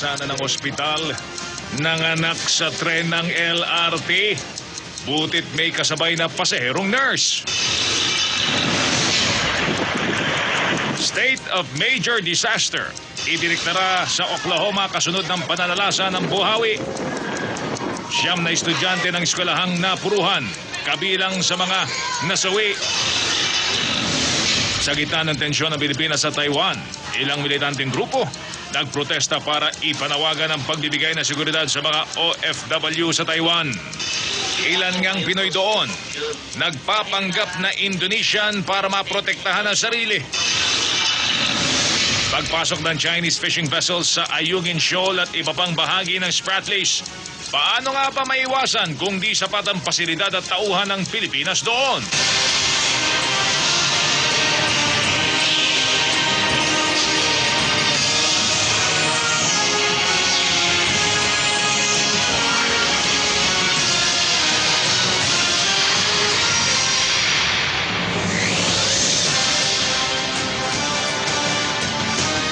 sana ng ospital, nanganak sa tren ng LRT. Butit may kasabay na pasaherong nurse. State of major disaster. Idiniktara sa Oklahoma kasunod ng pananalasa ng buhawi. Siyam na estudyante ng eskwelahang napuruhan, kabilang sa mga nasawi. Sa gitna ng tensyon ng Pilipinas sa Taiwan, ilang militanteng grupo nagprotesta para ipanawagan ang pagbibigay ng seguridad sa mga OFW sa Taiwan. Ilan ngang Pinoy doon nagpapanggap na Indonesian para maprotektahan ang sarili. Pagpasok ng Chinese fishing vessels sa Ayungin Shoal at iba pang bahagi ng Spratlys, paano nga ba maiwasan kung di sapat ang pasilidad at tauhan ng Pilipinas doon?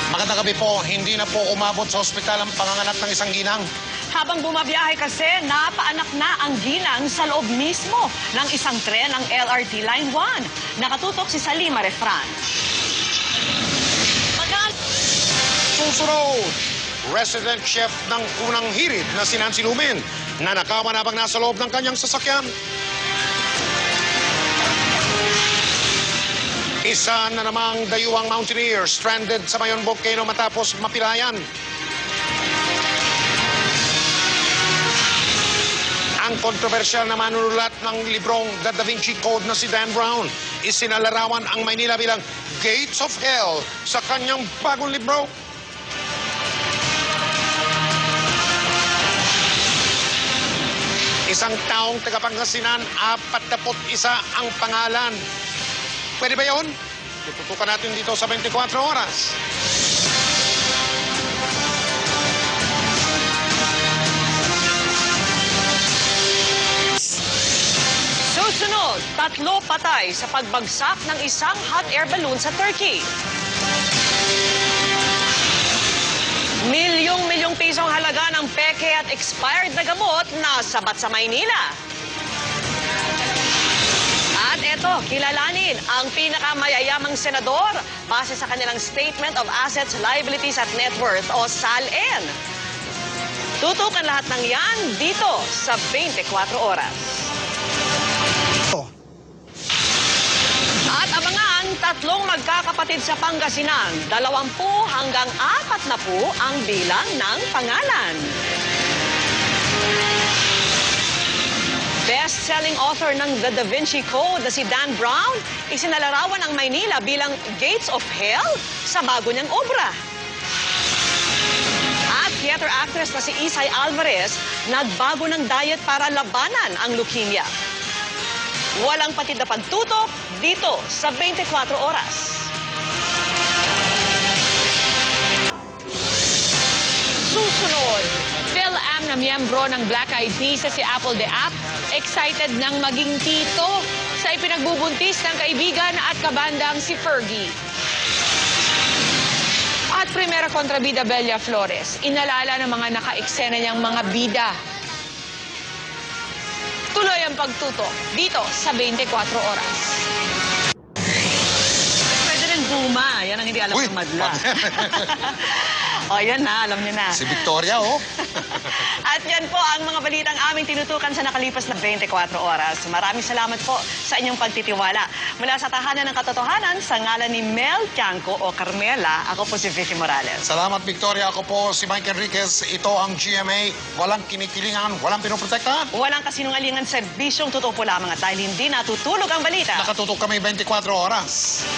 Magandang gabi po, hindi na po umabot sa ospital ang panganganak ng isang ginang. Habang bumabiyahe kasi, napaanak na ang ginang sa loob mismo ng isang tren ng LRT Line 1. Nakatutok si Salima Refran. Susunod, resident chef ng unang hirit na si Nancy Lumen na nakawan habang nasa loob ng kanyang sasakyan. Isa na namang dayuhang mountaineer stranded sa Mayon Volcano matapos mapilayan. Ang kontrobersyal na manunulat ng librong The Da Vinci Code na si Dan Brown, isinalarawan ang Maynila bilang Gates of Hell sa kanyang bagong libro. Isang taong taga-Pangasinan, 41 ang pangalan. Pwede ba yun? Tututukan natin dito sa 24 oras. Susunod, 3 patay sa pagbagsak ng isang hot air balloon sa Turkey. Milyong-milyong pisong halaga ng peke at expired na gamot na sabat sa Maynila. At eto, kilalanin ang pinakamayayamang senador base sa kanilang Statement of Assets, Liabilities at Net Worth o SALN. Tutukan lahat ng yan dito sa 24 oras. At abangan, 3 magkakapatid sa Pangasinan, 20 hanggang 40 ang bilang ng pangalan. Best-selling author ng The Da Vinci Code na si Dan Brown, isinalarawan ang Maynila bilang Gates of Hell sa bago niyang obra. At theater actress na si Isay Alvarez, nagbago ng diet para labanan ang leukemia. Walang patid na pagtutok dito sa 24 oras. Susunod, PhilAm na miyembro ng Black Eyed Peas si Apple de App, excited nang maging tito sa ipinagbubuntis ng kaibigan at kabandang si Fergie. At primera kontrabida Bella Flores, inalala ng mga naka-eksena niyang mga bida. Tuloy ang pagtutok dito sa 24 oras. Pwede rin guma. Yan ang hindi alam ng madla. O, yan na. Alam niyo na. Si Victoria, oh. At yan po ang mga balitang aming tinutukan sa nakalipas na 24 oras. Maraming salamat po sa inyong pagtitiwala. Mula sa Tahanan ng Katotohanan, sa ngalan ni Mel Tiangco o Carmela, ako po si Vicky Morales. Salamat, Victoria. Ako po si Mike Enriquez. Ito ang GMA. Walang kinikilingan, walang pinoprotektahan. Walang kasinungalingan, serbisyong totoo po lamang at dahil hindi natutulog ang balita. Nakatutok kami 24 oras.